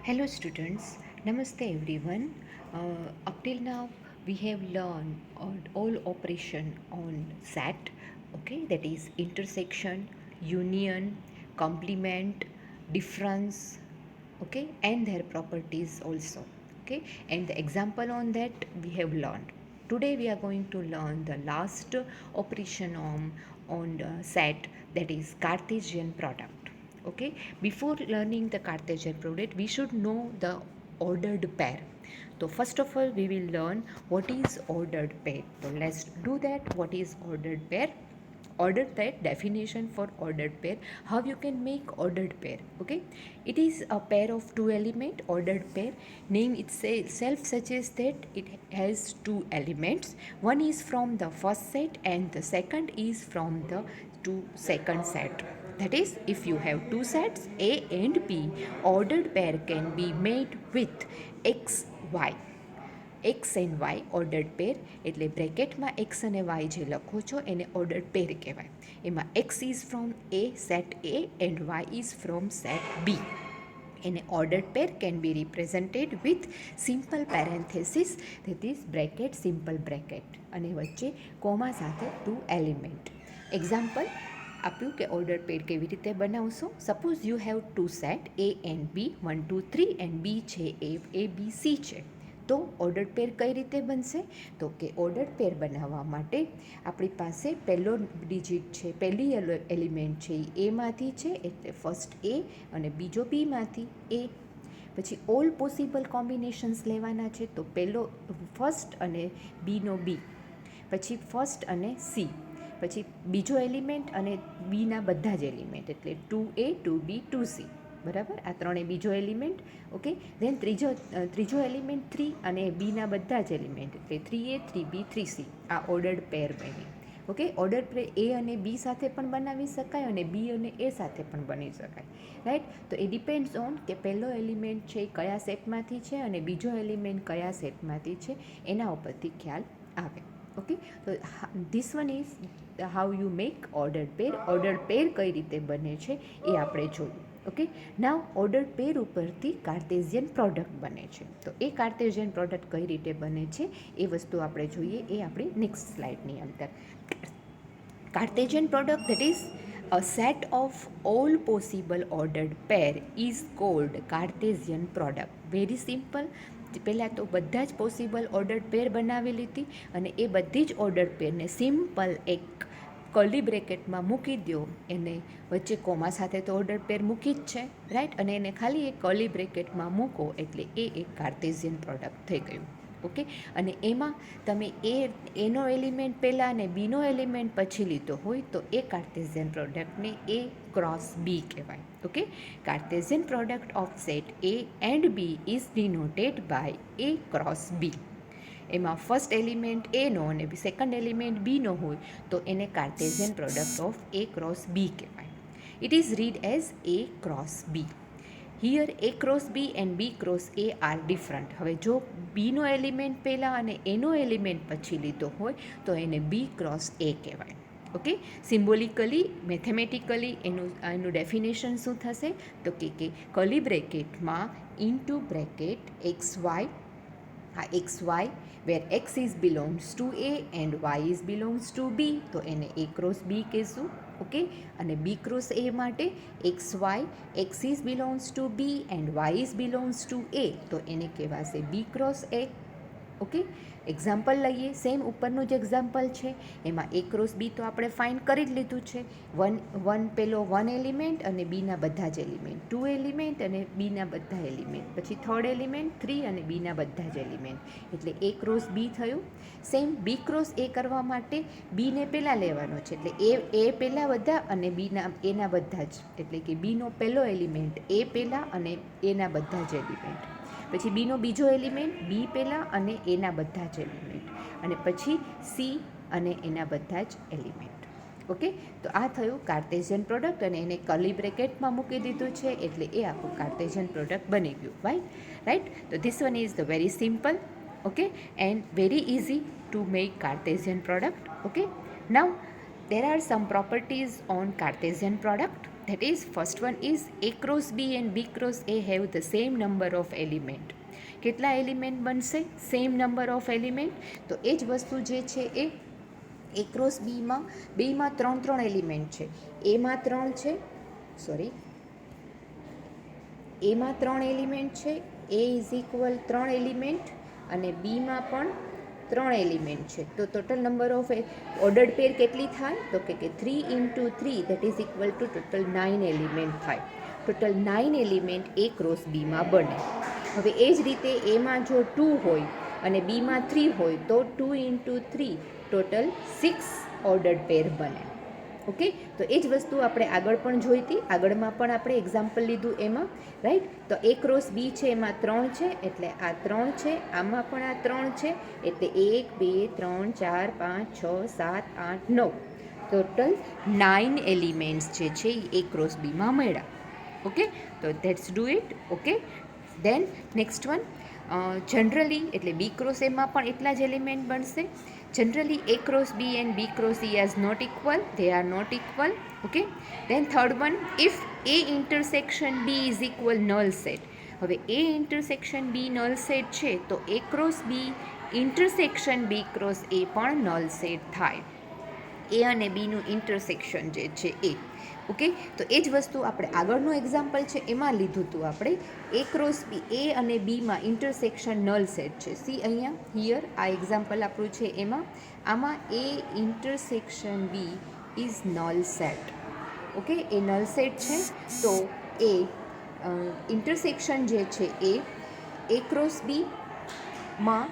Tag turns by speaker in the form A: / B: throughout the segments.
A: Hello students, Namaste everyone. Up till now we have learned all operation on set, okay, that is intersection, union, complement, difference, okay, and their properties also, okay, and the example on that we have learned. Today we are going to learn the last operation on the set, that is Cartesian product. Okay, before learning the Cartesian product we should know the ordered pair. So first of all we will learn what is ordered pair. So let's do that. What is ordered pair? Ordered pair definition. For ordered pair, how you can make ordered pair. Okay, it is a pair of two element. Ordered pair name itself suggests that it has two elements. One is from the first set and the second is from the second set. That is, if you have two sets A and B, ordered pair can be made with X, Y. X and Y ordered pair, એટલે બ્રેકેટમાં x અને Y જે લખો છો એને ordered pair કહેવાય. એમાં X is from a set A and Y is from set B. એને ordered pair can be represented with simple parenthesis, that is bracket, simple bracket, અને વચ્ચે કોમા સાથે ટુ એલિમેન્ટ. એક્ઝામ્પલ આપ્યું કે order પેર કેવી રીતે બનાવશો. Suppose you have two set A and B, 1 2 3 and B છે એ બી સી છે. તો ઓર્ડર પેર કઈ રીતે બનશે? તો કે ઓર્ડર પેર બનાવવા માટે આપણી પાસે પહેલો ડિજિટ છે, પહેલી એલિમેન્ટ છે એ એમાંથી છે, એટલે ફર્સ્ટ એ, અને બીજો બીમાંથી એ. પછી ઓલ પોસિબલ કોમ્બિનેશન્સ લેવાના છે. તો પહેલો ફર્સ્ટ અને બીનો બી, પછી ફર્સ્ટ અને સી, પછી બીજો એલિમેન્ટ અને બીના બધા જ એલિમેન્ટ, એટલે 2A 2B 2C. બરાબર, આ ત્રણે બીજો એલિમેન્ટ. ઓકે, ધેન ત્રીજો એલિમેન્ટ 3 અને બીના બધા જ એલિમેન્ટ, એટલે 3A 3B 3C. આ ઓર્ડર્ડ પેર બની. ઓકે, ઓર્ડર પેર એ અને બી સાથે પણ બનાવી શકાય અને બી અને એ સાથે પણ બની શકાય. રાઈટ, તો એ ડિપેન્ડ્સ ઓન કે પહેલો એલિમેન્ટ છે એ કયા સેટમાંથી છે અને બીજો એલિમેન્ટ કયા સેટમાંથી છે, એના ઉપરથી ખ્યાલ આવે. ઓકે, તો this one is how you make ordered pair. Ordered pair કઈ રીતે બને છે એ આપણે જોયું. ઓકે, નાવ ઓર્ડર્ડ પેર ઉપરથી કાર્ટેઝિયન પ્રોડક્ટ બને છે. તો એ કાર્ટેઝિયન પ્રોડક્ટ કઈ રીતે બને છે એ વસ્તુ આપણે જોઈએ, એ આપણી નેક્સ્ટ સ્લાઇડની અંદર. Cartesian product, that is a set of all possible ordered pair is called Cartesian product. Very simple. પહેલાં તો બધા જ પોસિબલ ઓર્ડર્ડ પેર બનાવી લીધી અને એ બધી જ ઓર્ડર્ડ પેરને સિમ્પલ એક કર્લી બ્રેકેટમાં મૂકી દો. એને વચ્ચે કોમા સાથે તો ઓર્ડર પેર મૂકી જ છે, રાઈટ, અને એને ખાલી એક કર્લી બ્રેકેટમાં મૂકો એટલે એ એક કાર્ટેઝિયન પ્રોડક્ટ થઈ ગયું. ઓકે, અને એમાં તમે એનો એલિમેન્ટ પહેલાં અને બીનો એલિમેન્ટ પછી લીધો હોય તો એ કાર્ટેઝિયન પ્રોડક્ટને એ ક્રોસ બી કહેવાય. Okay, Cartesian product of set A and B is denoted by A cross B. એમાં ફર્સ્ટ એલિમેન્ટ એનો અને સેકન્ડ એલિમેન્ટ બીનો હોય તો એને Cartesian product of A cross B કહેવાય. It is read as A cross B. Here A cross B and B cross A are different. હવે જો બીનો element પહેલાં અને એનો એલિમેન્ટ પછી લીધો હોય તો એને બી ક્રોસ એ કહેવાય. ઓકે, સિમ્બોલિકલી, મેથેમેટિકલી એનું ડેફિનેશન શું થશે? તો કે કર્લી બ્રેકેટમાં ઇન્ટુ બ્રેકેટ એક્સ વાય, આ X Y where X is belongs to A and Y is belongs to B, તો એને એ ક્રોસ બી કહેશું. ઓકે, અને બી ક્રોસ એ માટે X Y, X is belongs to B and Y is belongs to A, તો એને કહેવાશે B cross A. Okay, example લઈએ. Same ઉપરનું જ એક્ઝામ્પલ છે, એમાં એ ક્રોસ બી તો આપણે ફાઇન્ડ કરી જ લીધું છે. પેલો વન એલિમેન્ટ અને બીના બધા જ એલિમેન્ટ, ટુ એલિમેન્ટ અને બીના બધા એલિમેન્ટ, પછી થર્ડ એલિમેન્ટ 3 અને બીના બધા જ એલિમેન્ટ, એટલે એ ક્રોસ બી થયું. સેમ બી ક્રોસ એ કરવા માટે બીને પહેલાં લેવાનો છે, એટલે એ પહેલાં બધા અને એના બધા જ, એટલે કે બીનો પહેલો એલિમેન્ટ એ પહેલાં અને એના બધા જ એલિમેન્ટ, પછી બીનો બીજો એલિમેન્ટ બી પહેલાં અને એના બધા જ એલિમેન્ટ, અને પછી સી અને એના બધા જ એલિમેન્ટ. ઓકે, તો આ થયું કાર્ટેઝિયન પ્રોડક્ટ અને એને કર્લી બ્રેકેટમાં મૂકી દીધું છે એટલે એ આખું કાર્ટેઝિયન પ્રોડક્ટ બની ગયું. રાઈટ, તો this one is the very simple. Okay, and very easy to make Cartesian product. Okay, now there are some properties on Cartesian product. that is first one is A cross B and B cross A have the same number of element. કેટલા element બનશે? Same number of element. તો એ જ વસ્તુ જે છે એ A cross બીમાં ત્રણ element છે. એમાં 3 છે, એમાં 3 એલિમેન્ટ છે, એ ઇઝ ઇક્વલ 3 એલિમેન્ટ અને બીમાં પણ 3 એલિમેન્ટ છે. તો ટોટલ નંબર ઓફ ઓર્ડર્ડ પેર કેટલી થાય? તો કે 3 × 3 that is equal to total 9 element થાય. ટોટલ 9 એલિમેન્ટ A ક્રોસ બીમાં બને. હવે એ જ રીતે એમાં જો 2 હોય અને બીમાં 3 હોય તો 2 × 3 ટોટલ 6 ઓર્ડર્ડ પેર બને. ઓકે, તો એ જ વસ્તુ આપણે આગળ પણ જોઈ હતી. આગળમાં પણ આપણે એક્ઝામ્પલ લીધું એમાં, રાઈટ. તો A ક્રોસ બી છે એમાં 3 છે એટલે આ 3 છે, આમાં પણ આ 3 છે એટલે 1 2 3 4 5 6 7 8 9 ટોટલ 9 એલિમેન્ટ્સ જે છે એ A ક્રોસ બીમાં મળ્યા. ઓકે, તો let's do it. Okay, then next one generally એટલે B ક્રોસ એમાં પણ એટલા જ એલિમેન્ટ બનશે. Generally A cross B and B cross E is not equal, they are not equal. Okay, then third one, if A intersection B is equal null set. હવે A intersection B null set છે તો A cross B intersection B cross A પણ null set થાય. A અને B નું intersection જે છે એ. Okay, તો એ જ વસ્તુ આપણે આગળનું એક્ઝામ્પલ છે એમાં લીધું હતું આપણે. A ક્રોસ બી, A અને બીમાં ઇન્ટરસેક્શન નલ સેટ છે. સી અહીંયા હિયર આ એક્ઝામ્પલ આપણું છે એમાં આમાં A intersection B is null set. Okay, એ નલ સેટ છે તો એ ઇન્ટરસેક્શન જે છે એ A ક્રોસ બીમાં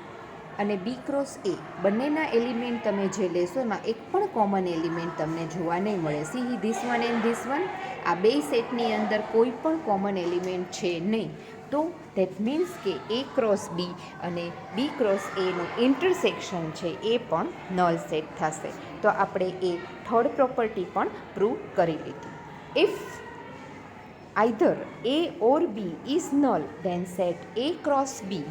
A: અને B ક્રોસ A બંનેના એલિમેન્ટ તમે જે લેશો એમાં એક પણ કોમન એલિમેન્ટ તમને જોવા નહીં મળે. See this one and this one, આ બે સેટની અંદર કોઈ પણ કોમન એલિમેન્ટ છે નહીં. તો દેટ મીન્સ કે A ક્રોસ B અને B ક્રોસ Aનું ઇન્ટરસેક્શન છે એ પણ નલ સેટ થશે. તો આપણે એ થર્ડ પ્રોપર્ટી પણ પ્રૂવ કરી લીધી. If either A or B is null then set A cross B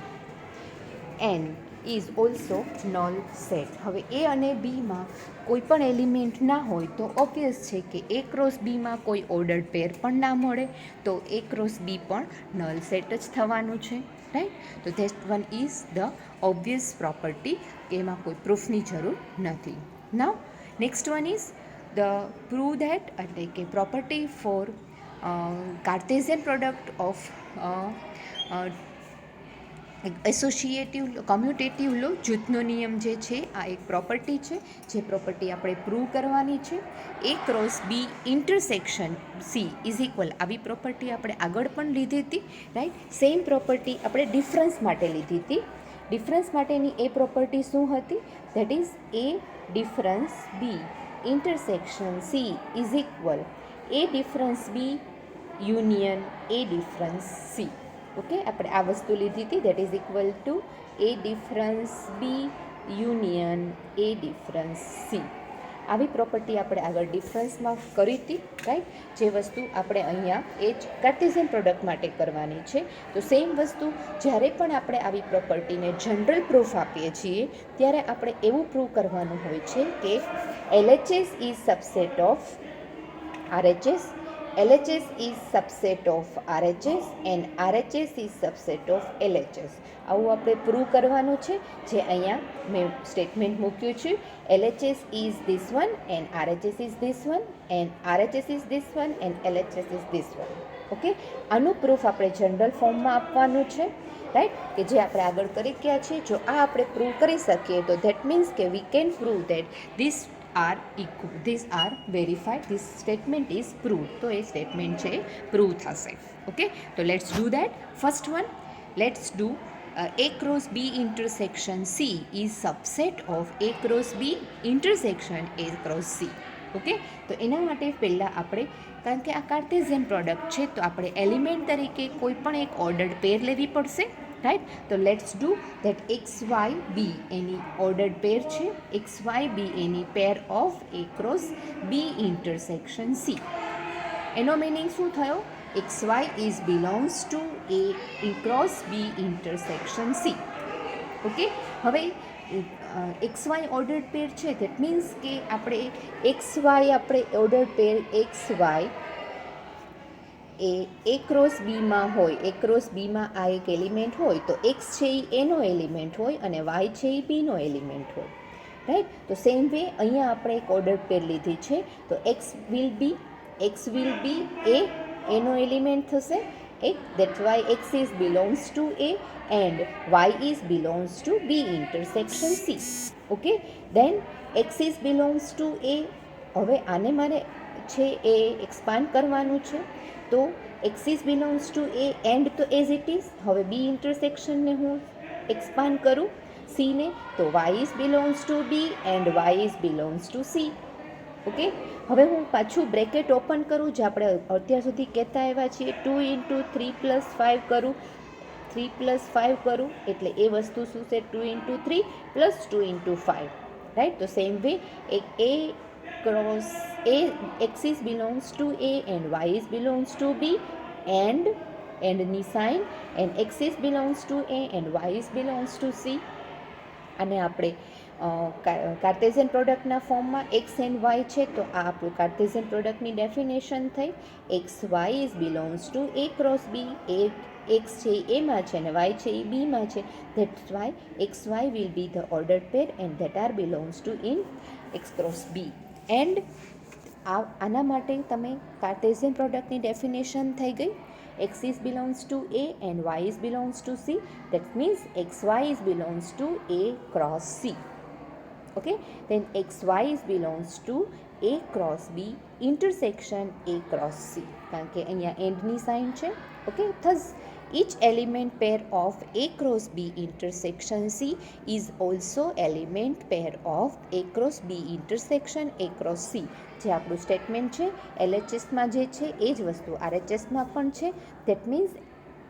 A: and is also null set. હવે A અને બીમાં કોઈ પણ એલિમેન્ટ ના હોય તો ઓબ્વિયસ છે કે A ક્રોસ બીમાં કોઈ ઓર્ડર્ડ પેર પણ ના મળે તો A ક્રોસ બી પણ નલ સેટ જ થવાનું છે, રાઈટ. તો that one is the obvious property કે એમાં કોઈ પ્રૂફની જરૂર નથી. Now next one is the prove that એટલે કે property for Cartesian product of associative commutative law, જૂથનો નિયમ જે છે આ એક પ્રોપર્ટી છે જે પ્રોપર્ટી આપણે પ્રૂવ કરવાની છે. A cross B intersection C is equal, આવી પ્રોપર્ટી આપણે આગળ પણ લીધી હતી, રાઈટ. સેમ પ્રોપર્ટી આપણે ડિફરન્સ માટે લીધી હતી. ડિફરન્સ માટેની એ પ્રોપર્ટી શું હતી? That is A difference B intersection C is equal A difference B union A difference C. Okay, આપણે આ વસ્તુ લીધી હતી. That is equal to A difference B union A difference C. આવી પ્રોપર્ટી આપણે આગળ ડિફરન્સમાં કરી હતી, રાઈટ. જે વસ્તુ આપણે અહીંયા એ જ કાર્ટેઝિયન પ્રોડક્ટ માટે કરવાની છે. તો સેમ વસ્તુ જ્યારે પણ આપણે આવી પ્રોપર્ટીને જનરલ પ્રૂફ આપીએ છીએ ત્યારે આપણે એવું પ્રૂવ કરવાનું હોય છે કે LHS is subset of RHS, LHS is subset of RHS and RHS is subset of LHS. આવું આપણે પ્રૂવ કરવાનું છે જે અહીંયા મેં સ્ટેટમેન્ટ મૂક્યું છે. LHS is this one and RHS is this one and RHS is this one and LHS is this one. Okay, આનું પ્રૂફ આપણે જનરલ ફોર્મમાં આપવાનું છે, રાઈટ, કે જે આપણે આગળ કરી ગયા છીએ. જો આ આપણે પ્રૂવ કરી શકીએ તો ધેટ મીન્સ કે we can prove that this are equal, these are verified, this statement is proved. તો એ સ્ટેટમેન્ટ છે પ્રૂવ થશે. ઓકે, તો let's do that. First one, let's do A cross B intersection C is subset of A cross B intersection A cross C. Okay, તો એના માટે પહેલાં આપણે, કારણ કે આ કાર્ટેઝિયન પ્રોડક્ટ છે તો આપણે એલિમેન્ટ તરીકે કોઈ પણ એક ઓર્ડર્ડ પેર લેવી પડશે, રાઈટ. તો લેટ્સ ડુ ધેટ XYB એની ઓર્ડર્ડ પેર છે, XYB એની pair of A cross B intersection C. એનો મિનિંગ શું થયો? XY is belongs to A cross B intersection C. Okay, હવે XY ઓર્ડર્ડ પેર છે, ધેટ મીન્સ કે આપણે XY આપણે ઓર્ડર્ડ પેર XY એ ક્રોસ બીમાં હોય, એ ક્રોસ બીમાં આ એક એલિમેન્ટ હોય તો એક્સ છે એ એનો એલિમેન્ટ હોય અને વાય છે એ બીનો એલિમેન્ટ હોય, રાઈટ. તો સેમ વે અહીંયા આપણે એક ઓર્ડર પેર લીધી છે, તો એક્સ વિલ બી એ એનો એલિમેન્ટ થશે એક, that's why X is belongs to A and Y is belongs to B intersection C. Okay, then X is belongs to A. હવે આને મારે છે એ એક્સપાન્ડ કરવાનું છે, તો X is belongs to A and તો એઝ ઇટ ઇઝ. હવે બી ઇન્ટરસેક્શનને હું એક્સપાન્ડ કરું સીને, તો Y is belongs to B and Y is belongs to C. Okay, હવે હું પાછું બ્રેકેટ ઓપન કરું, જે આપણે અત્યાર સુધી કહેતા આવ્યા છીએ 2 × 3 + 5 કરું, 3 + 5 કરું એટલે એ વસ્તુ શું છે 2 × 3 + 2 × 5, રાઈટ. તો same way A cross A X is belongs to A and Y is belongs to B એન્ડની sign and X is belongs to A and Y is belongs to C. અને આપણે કાર્ટેઝિયન પ્રોડક્ટના ફોર્મમાં x and Y છે, તો આ આપણું Cartesian પ્રોડક્ટની definition થઈ. X y is belongs to A cross B. એ એક્સ છે એ એમાં છે અને વાય છે એ બીમાં છે, that's why x y will be the order pair and that are belongs to in x cross B. And આના માટે તમે કાર્ટેઝિયન પ્રોડક્ટની ડેફિનેશન થઈ ગઈ. x is belongs to a and y is belongs to c. That means xy is belongs to a cross c. Okay, then xy is belongs to a cross b intersection a cross c. કારણ કે અહીંયા એન્ડની sign છે. Okay, thus each element pair of a cross b intersection c is also element pair of a cross b intersection a cross c. જે આપણું statement છે LHSમાં જે છે એ જ વસ્તુ RHSમાં પણ છે. That means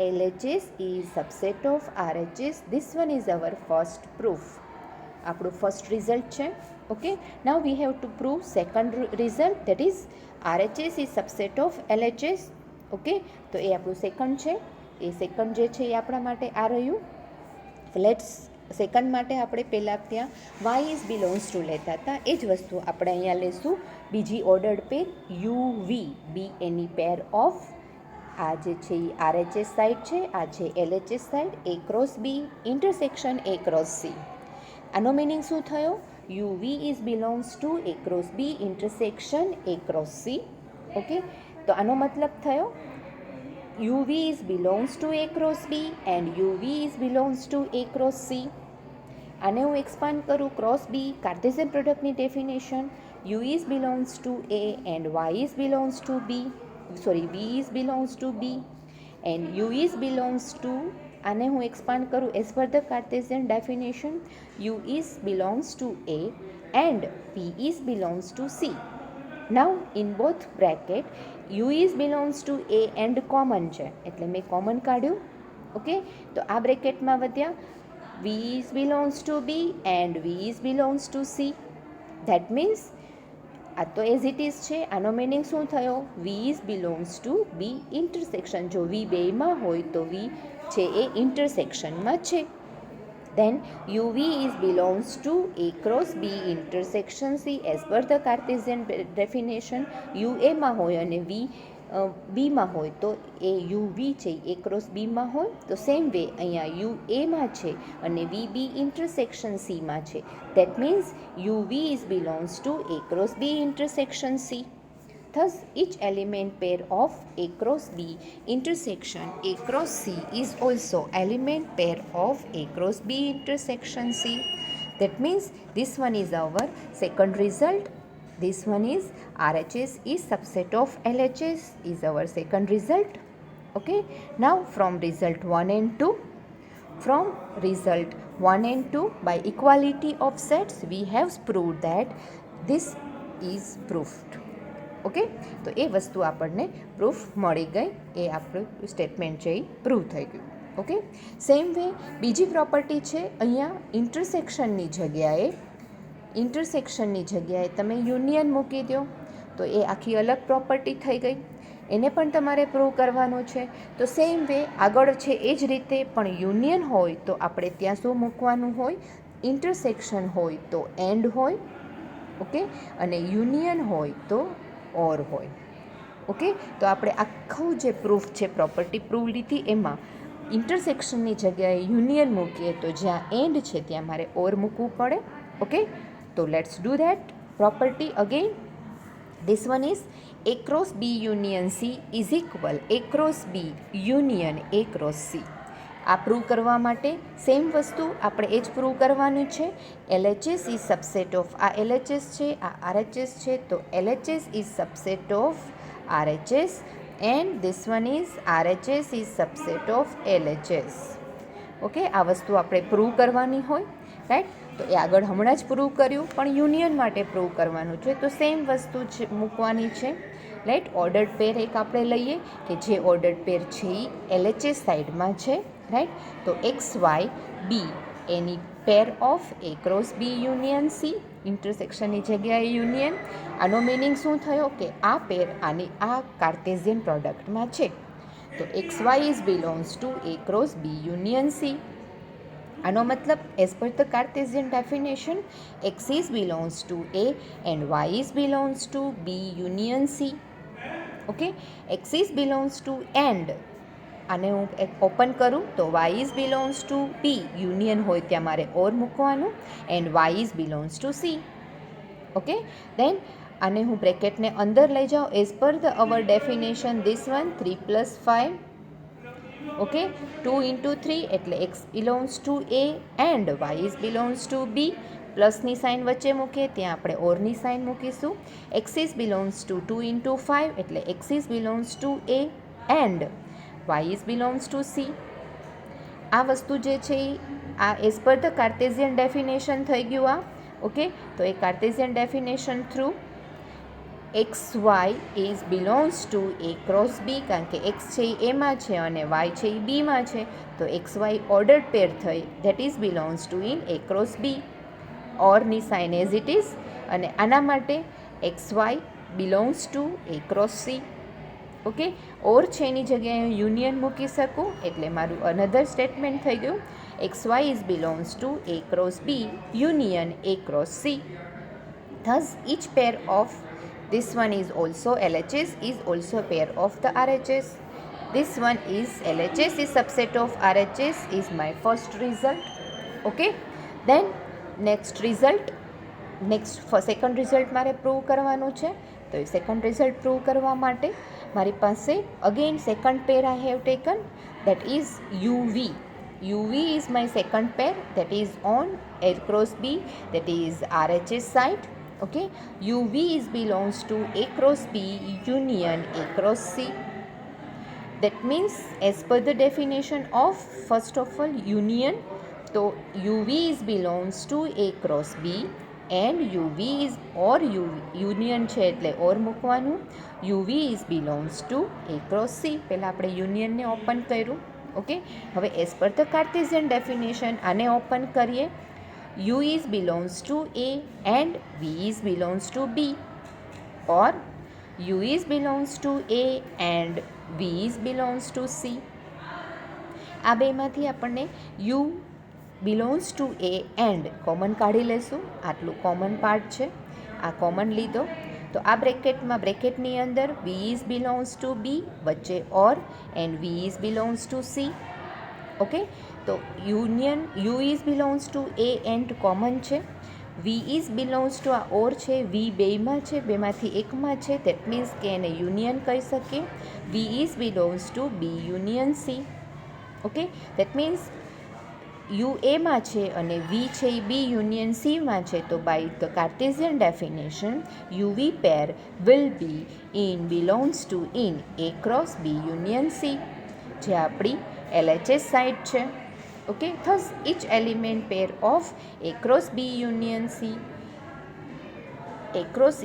A: LHS is subset of RHS. This one is our first proof. આપણું ફર્સ્ટ રિઝલ્ટ છે. Okay, now we have to prove second result, that is RHS is subset of LHS. Okay, તો એ આપણું second છે. એ second જે છે એ આપણા માટે આ રહ્યું. લેટ્સ સેકન્ડ માટે આપણે પહેલાં ત્યાં વાય ઇઝ બિલોંગ્સ ટુ લેતા હતા, એ જ વસ્તુ આપણે અહીંયા લેશું. બીજી ordered pair UV, be any pair of આ જે છે એ RHS સાઇડ છે, આ છે LHS side, A cross B intersection A cross C. આનો મિનિંગ શું થયો? UV is belongs to A cross B intersection A cross C. Okay, તો આનો મતલબ થયો UV is belongs to A cross B and UV is belongs to A cross C. આને હું expand કરું ક્રોસ બી, કાર્ટેઝિયન પ્રોડક્ટની definition U is belongs to A and Y is belongs to B. V is belongs to B and U is belongs to, આને હું expand કરું as per the Cartesian definition U is belongs to A and V is belongs to C. Now in both bracket U is belongs to A and common છે એટલે મેં common કાઢ્યું. Okay, તો આ બ્રેકેટમાં વધ્યા V is belongs to B and V is belongs to C. That means આ તો as it is છે. આનો મિનિંગ શું થયો? V is belongs to B intersection. જો V બેમાં હોય તો V છે એ ઇન્ટરસેક્શનમાં છે. Then UV is belongs to A cross B intersection C as per the Cartesian definition. U A માં હોય અને V B માં હોય તો એ UV છે A cross B માં હોય. તો સેમ વે અહીંયા U A માં છે અને V B intersection C માં છે. That means UV is belongs to A cross B intersection C. Thus, each element pair of A cross B intersection A cross C is also element pair of A cross B intersection C. That means this one is our second result. This one is RHS is subset of LHS is our second result. Okay. Now from result 1 and 2. From result 1 and 2 by equality of sets we have proved that this is proved. Okay, તો એ વસ્તુ આપણને proof મળી ગઈ. એ આપણું statement છે એ prove થઈ ગયું. Okay, same way બીજી પ્રોપર્ટી છે અહીંયા ઇન્ટરસેક્શનની જગ્યાએ તમે યુનિયન મૂકી દો તો એ આખી અલગ પ્રોપર્ટી થઈ ગઈ. એને પણ તમારે પ્રૂવ કરવાનું છે. તો સેમ વે આગળ છે એ જ રીતે પણ યુનિયન હોય તો આપણે ત્યાં શું મૂકવાનું હોય? ઇન્ટરસેક્શન હોય તો એન્ડ હોય. ઓકે, અને યુનિયન હોય તો ઓર હોય. ઓકે, તો આપણે આખું જે પ્રૂફ છે પ્રોપર્ટી પ્રૂફ લીધી, એમાં ઇન્ટરસેક્શનની જગ્યાએ યુનિયન મૂકીએ તો જ્યાં એન્ડ છે ત્યાં મારે ઓર મૂકવું પડે. ઓકે, તો let's do that property again. This one is A cross B union C is equal A cross B union A cross C. આ પ્રૂવ કરવા માટે સેમ વસ્તુ આપણે એ જ પ્રૂવ કરવાનું છે. LHS ઇઝ સબસેટ ઓફ, આ LHS છે, આ RHS છે, તો LHS is subset of RHS and this one is RHS is subset of LHS. Okay, આ વસ્તુ આપણે પ્રૂવ કરવાની હોય, રાઈટ. તો એ આગળ હમણાં જ પ્રૂવ કર્યું, પણ યુનિયન માટે પ્રૂવ કરવાનું છે, તો સેમ વસ્તુ છે મૂકવાની છે, રાઈટ. ઓર્ડર્ડ પેર એક આપણે લઈએ કે જે ઓર્ડર્ડ પેર છે એ LHS સાઈડમાં છે, રાઈટ. તો XY B any pair of A cross B union C, ઇન્ટરસેક્શનની જગ્યાએ યુનિયન. આનો મિનિંગ શું થયો કે આ પેર આની આ કાર્ટેઝિયન પ્રોડક્ટમાં છે. તો XY is belongs to A cross B union C. આનો મતલબ as per the Cartesian definition X is belongs to A and Y is belongs to B union C. Okay, X is belongs to and, આને હું એક open કરું તો Y is belongs to B union હોય ત્યાં મારે or મૂકવાનું, and Y is belongs to C. Okay, then આને હું બ્રેકેટને અંદર લઈ જાઉં as per the our definition this one 3 + 5. Okay, 2 × 3 એટલે X belongs to A and Y is belongs to B. પ્લસની સાઇન વચ્ચે મૂકીએ ત્યાં આપણે ઓરની સાઇન મૂકીશું. X ઇઝ બિલોંગ્સ ટુ 2 × 5 એટલે X is belongs to A and Y is belongs to C. આ વસ્તુ જે છે આ as per the Cartesian definition થઈ ગયું આ. ઓકે, તો એ Cartesian definition through XY is belongs to A cross B, કારણ કે X છે એ એમાં છે અને Y છે એ બીમાં છે, તો XY ઓર્ડર્ડ પેર થઈ, that is belongs to in A cross B. ઓરની સાઇન એઝ ઇટ ઇઝ, અને આના માટે XY belongs to A cross C. Okay, or છે એની જગ્યાએ હું યુનિયન મૂકી શકું, એટલે મારું અનધર સ્ટેટમેન્ટ થઈ ગયું XY is belongs to A cross B union A cross C. Thus each pair of this one is also LHS is also a pair of the RHS. This one is LHS is subset of RHS is my first result. Okay, then next result, second result મારે prove કરવાનું છે. તો એ second result prove કરવા માટે મારી પાસે again second pair I have taken, that is UV. UV is my second pair, that is on A cross B, that is RHS side. Okay, UV is belongs to A cross B union A cross C. That means as per the definition of first of all union, so UV is belongs to A cross B and UV is or union છે એટલે ઓર મૂકવાનું. UV is belongs to A cross C. પહેલાં આપણે યુનિયનને open કર્યું. Okay, હવે as per the Cartesian definition આને open કરીએ. U is belongs to A and V is belongs to B, or U is belongs to A and V is belongs to C. આ બેમાંથી આપણને U belongs to A and common કાઢી લેશું. આટલું common part છે, આ common લીધો. તો આ બ્રેકેટની અંદર V is belongs to B, વચ્ચે or, and V is belongs to C. Okay, તો union U is belongs to A and common છે, V is belongs to આ ઓર છે, V બેમાં છે, બેમાંથી એકમાં છે, દેટ મીન્સ કે એને યુનિયન કહી શકીએ. V is belongs to B union C. Okay, that means U એમાં છે અને V છે એ B યુનિયન Cમાં છે, તો by the Cartesian definition UV pair will be in belongs to in A cross B union C, જે આપણી LHS side છે. Okay, thus each element pair of A cross B union C, A cross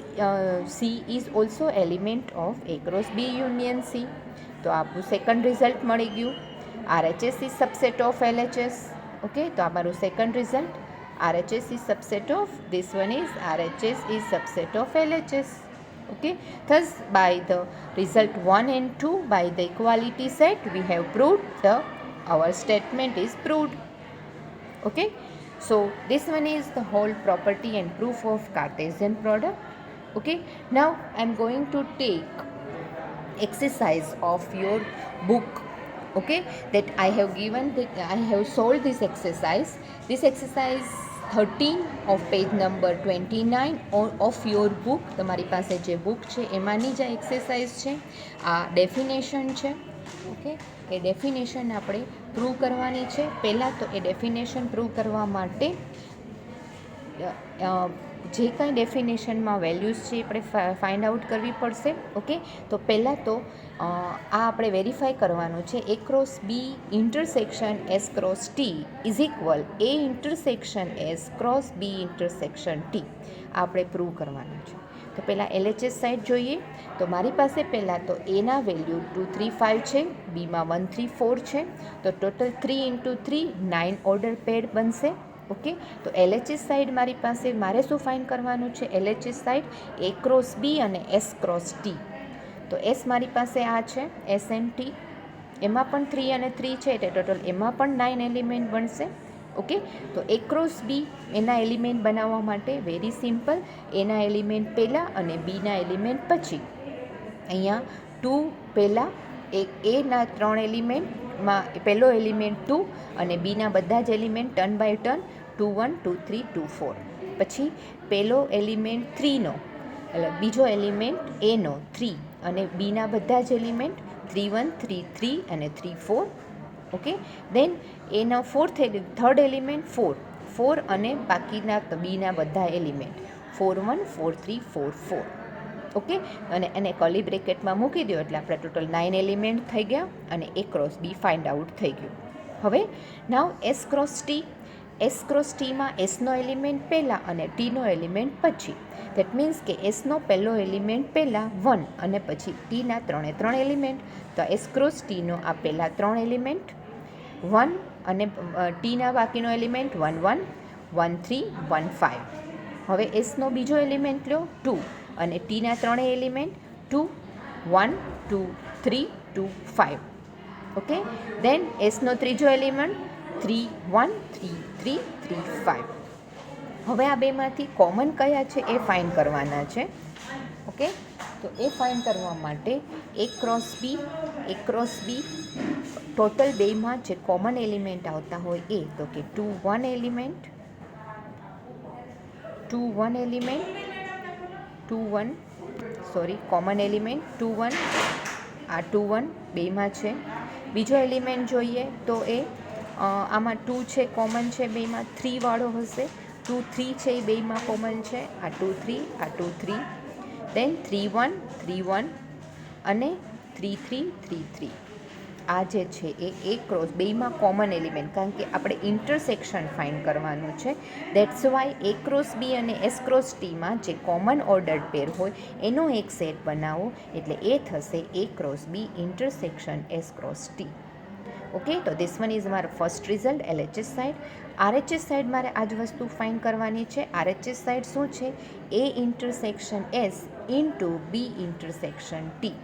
A: C is also element of A cross B union C. તો આપણું second result મળી ગયું. RHS is subset of LHS. Okay, તો આ મારું second result. RHS is subset of, this one is RHS is subset of LHS. Okay, thus by the result 1 and 2 by the equality set we have proved our statement is proved. Okay, so this one is the whole property and proof of Cartesian product. Okay, now I am going to take exercise of your book, okay, that I have solved this exercise 13 of page number 29 of your book. તમારી પાસે જે book છે એમાંની જ exercise છે. આ definition છે, okay. એ definition આપણે પ્રૂવ કરવાની છે. પહેલાં તો એ ડેફિનેશન પ્રૂવ કરવા માટે જે કાંઈ ડેફિનેશનમાં વેલ્યુઝ છે આપણે ફાઇન્ડ આઉટ કરવી પડશે, ઓકે. તો પહેલાં તો આ આપણે વેરીફાઈ કરવાનું છે A cross B intersection S cross T is equal A intersection S cross B intersection T. આ આપણે પ્રૂવ કરવાનું છે. તો પહેલાં LHS સાઇડ જોઈએ. તો મારી પાસે પહેલાં તો એના વેલ્યુ 2 3 5 છે, બીમાં 1 3 4 છે. તો ટોટલ 3 × 3 9 ઓર્ડર પેડ બનશે, ઓકે. તો LHS સાઇડ મારી પાસે મારે શું ફાઇન્ડ કરવાનું છે? LHS side A cross B અને એસ ક્રોસ ટી. તો એસ મારી પાસે આ છે એસ એન્ડ ટી, એમાં પણ 3 અને 3 છે એટલે ટોટલ એમાં પણ 9 એલિમેન્ટ બનશે, ઓકે. તો એ ક્રોસ બી એના એલિમેન્ટ બનાવવા માટે વેરી સિમ્પલ, એના એલિમેન્ટ પહેલાં અને બીના એલિમેન્ટ પછી. અહીંયા 2 પહેલાં, એના 3 એલિમેન્ટમાં પહેલો એલિમેન્ટ 2 અને બીના બધા જ એલિમેન્ટ ટર્ન બાય ટર્ન 2 1 2 3 2 4. પછી પહેલો એલિમેન્ટ 3નો એટલે બીજો એલિમેન્ટ એનો 3 અને બીના બધા જ એલિમેન્ટ 3 1 3 3 અને 3 4, ઓકે. દેન એનો થર્ડ એલિમેન્ટ 4 અને બાકીના બીના બધા એલિમેન્ટ 4 1 4 3 4 4, ઓકે. અને એને કર્લી બ્રેકેટમાં મૂકી દો એટલે આપણે ટોટલ 9 એલિમેન્ટ થઈ ગયા અને એ ક્રોસ બી ફાઇન્ડ આઉટ થઈ ગયું. હવે નાવ એસ ક્રોસ ટીમાં એસનો એલિમેન્ટ પહેલાં અને ટીનો એલિમેન્ટ પછી. દેટ મીન્સ કે એસનો પહેલો એલિમેન્ટ પહેલાં 1 અને પછી ટીના 3 એલિમેન્ટ. તો એસ ક્રોસ ટીનો આ પહેલાં 3 એલિમેન્ટ 1 અને ટીના બાકીનો એલિમેન્ટ 1 1 1 3 1 5. હવે એસનો બીજો એલિમેન્ટ લો 2 અને ટીના 3 એલિમેન્ટ 2 1 2 3 2 5, ઓકે. દેન એસનો ત્રીજો એલિમેન્ટ 3 1 3 3 3 5. હવે આ બેમાંથી કોમન કયા છે એ ફાઇન્ડ કરવાના છે, ઓકે. તો એ ફાઇન્ડ કરવા માટે એ ક્રોસ બી ટોટલ બેમાં જે કોમન એલિમેન્ટ આવતા હોય એ તો કે 2 1 એલિમેન્ટ 2 1 કોમન એલિમેન્ટ 2 1, આ 2 1 બેમાં છે. બીજો એલિમેન્ટ જોઈએ તો એ આમાં 2 છે કોમન છે બેમાં, 3 વાળો હશે. 2 3 છે એ બેમાં કોમન છે, આ 2 3 આ 2 3. દેન 3 1 અને 3 3 3 3. આ જે છે એ ક્રોસ બેમાં કોમન એલિમેન્ટ, કારણ કે આપણે ઇન્ટરસેક્શન ફાઇન્ડ કરવાનું છે. That's why A cross B અને એસ ક્રોસ ટીમાં જે કોમન ઓર્ડર્ડ પેર હોય એનો એક સેટ બનાવો એટલે એ થશે A cross B intersection S cross T, okay. તો ધીસ વન ઇઝ મારો first result LHS side. RHS side મારે આ જ વસ્તુ ફાઇન્ડ કરવાની છે. RHS સાઇડ શું છે? A intersection S into B intersection T,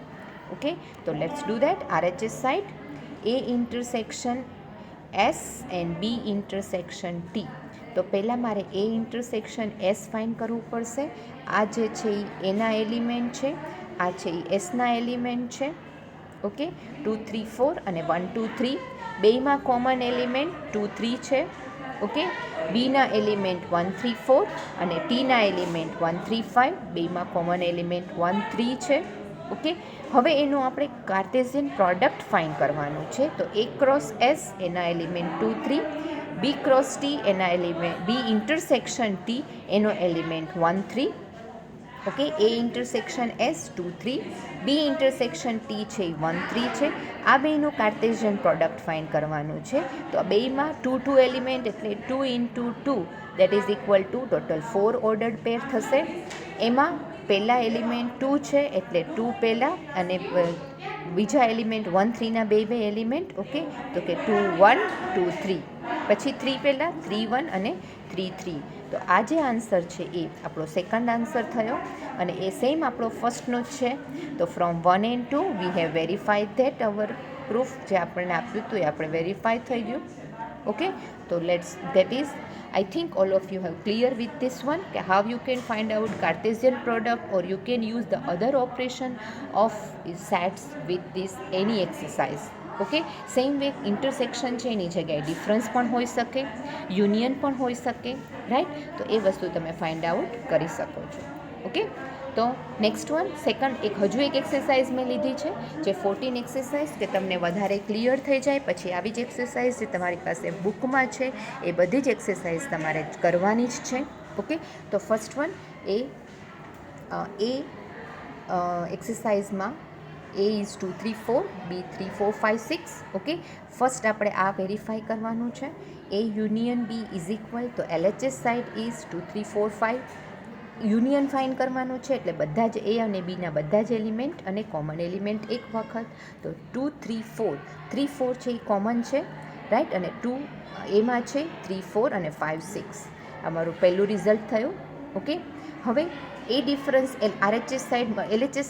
A: okay. તો let's do that. RHS side A intersection S and B intersection T. તો પહેલાં મારે એ ઇન્ટરસેક્શન એસ ફાઇન્ડ કરવું પડશે. આ જે છે એ એના એલિમેન્ટ છે, આ છે એ એસના એલિમેન્ટ છે, ઓકે. 2 3 4 અને 1 2 3. બેયમાં કોમન એલિમેન્ટ 2 3 છે, ઓકે. બીના એલિમેન્ટ 1 3 4 અને ટીના એલિમેન્ટ 1 3 5. બેયમાં કોમન એલિમેન્ટ 1 3 છે, ઓકે. હવે એનું આપણે કાર્ટેશિયન પ્રોડક્ટ ફાઇન્ડ કરવાનું છે. તો એ ક્રોસ એસ એના એલિમેન્ટ 2 3, બી ક્રોસ ટી એના એલિમેન્ટ બી ઇન્ટરસેક્શન ટી એનો એલિમેન્ટ 1 3, ઓકે. એ ઇન્ટરસેક્શન એસ 2 3, બી ઇન્ટરસેક્શન ટી છે 1 3 છે. આ બેયનું કાર્ટેશિયન પ્રોડક્ટ ફાઇન્ડ કરવાનું છે. તો આ બેયમાં 2 2 એલિમેન્ટ એટલે 2 × 2 that is equal to total 4 ordered pair થશે. એમાં પહેલા એલિમેન્ટ 2 છે એટલે 2 પહેલાં અને બીજા એલિમેન્ટ 1 3ના બે એલિમેન્ટ, ઓકે. તો કે 2 1 2 3, પછી 3 પહેલાં 3 1 અને 3 3. તો આ જે આન્સર છે એ આપણો સેકન્ડ આન્સર થયો અને એ સેમ આપણો ફર્સ્ટનો જ છે. તો from 1 and 2 we have verified that our proof જે આપણને આપ્યું હતું એ આપણે વેરીફાઈ થઈ ગયું. Okay, so that is, I think all of you have clear with this one, how you can find out Cartesian product, or you can use the other operation of sets with this any exercise. Okay, same way intersection છે એની જગ્યાએ difference પણ હોઈ શકે, union પણ હોઈ શકે, right. તો એ વસ્તુ તમે ફાઇન્ડ આઉટ કરી શકો છો. ઓકે, તો નેક્સ્ટ વન સેકન્ડ હજુ એક એક્સરસાઇઝ મેં લીધી છે, જે 14 એક્સરસાઇઝ કે તમને વધારે ક્લિયર થઈ જાય. પછી આવી જ એક્સરસાઇઝ જે તમારી પાસે બુકમાં છે એ બધી જ એક્સરસાઇઝ તમારે કરવાની જ છે. ઓકે, તો ફર્સ્ટ વન એ એક્સરસાઇઝમાં A is 2 3 4, B 3 4 5 6. Okay, first આપણે આ વેરીફાઈ કરવાનું છે. A union B is equal, તો LHS side is 2 3 4 5. Union fine કરવાનું છે, એટલે બધા જ A અને Bના બધા જ એલિમેન્ટ અને કોમન એલિમેન્ટ એક વખત. તો 2 3 4, 3 4 છે એ કોમન છે, રાઈટ, અને 2 એમાં છે, 3 4 અને 5 6. અમારું પહેલું રિઝલ્ટ થયું. ઓકે, હવે એ ડિફરન્સ LHS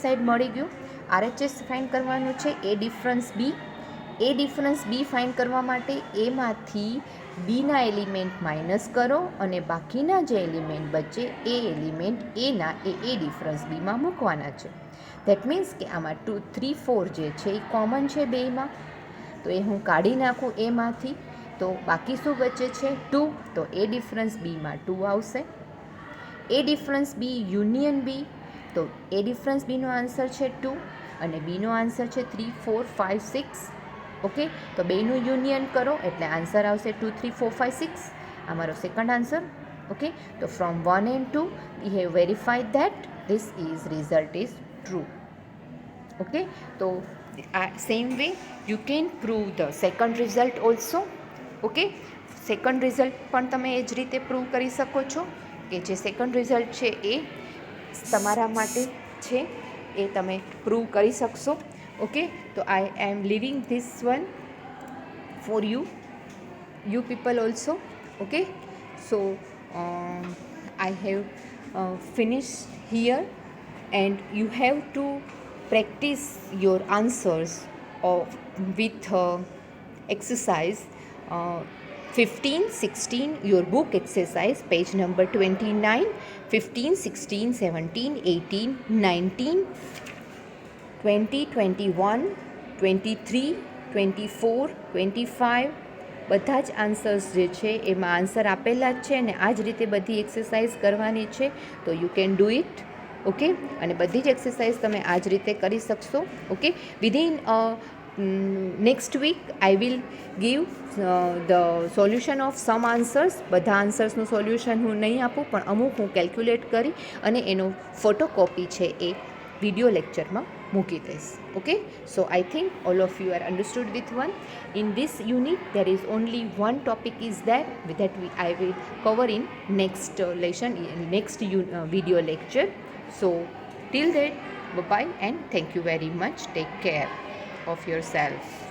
A: સાઇડ મળી ગયું. RHS ફાઇન્ડ કરવાનું છે. એ ડિફરન્સ બી ફાઇન્ડ કરવા માટે એમાંથી બીના એલિમેન્ટ માઇનસ કરો અને બાકીના જે એલિમેન્ટ બચે એ એલિમેન્ટ એના એ ડિફરન્સ બીમાં મૂકવાના છે. ધેટ મીન્સ કે આમાં 2 3 4 જે છે એ કોમન છે બેમાં, તો એ હું કાઢી નાખું એમાંથી. તો બાકી શું બચે છે? 2. તો એ ડિફરન્સ બીમાં 2 આવશે. એ ડિફરન્સ બી યુનિયન બી, તો એ ડિફરન્સ બીનો આન્સર છે 2 અને બીનો આન્સર છે 3 4 5 6. ઓકે, તો બેનું યુનિયન કરો એટલે આન્સર આવશે 2 3 4 5 6. આ મારો સેકન્ડ આન્સર. ઓકે, તો from 1 and 2 we have verified that this is result is true. Okay, તો આ same way you can prove the second result also. Okay, second result પણ તમે એ જ રીતે પ્રૂવ કરી શકો છો, કે જે સેકન્ડ રિઝલ્ટ છે એ તમારા માટે છે, એ તમે પ્રૂવ કરી શકશો. ઓકે, તો I am leaving this one for you people also. Okay, so I have finish here and you have to practice your answers of with exercise 15 16, your book exercise page number 29, 15 16 17 18 19 20 21 23 24 25. બધા જ answers જે છે એમાં answer આપેલા જ છે, અને આ જ રીતે બધી એક્સરસાઇઝ કરવાની છે. તો you can do it. Okay, અને બધી જ એક્સરસાઇઝ તમે આ જ રીતે કરી શકશો. Okay, within next week I will give the solution of some answers. બધા આન્સર્સનું સોલ્યુશન હું નહીં આપું, પણ અમુક હું કેલ્ક્યુલેટ કરી અને એનો ફોટોકોપી છે એ વિડીયો લેક્ચરમાં મૂકી દઈશ. Okay, so I think all of you are understood with one. In this unit there is only one topic is there that I will cover in next lesson, next video lecture. So till then, bye bye and thank you very much. Take care of yourself.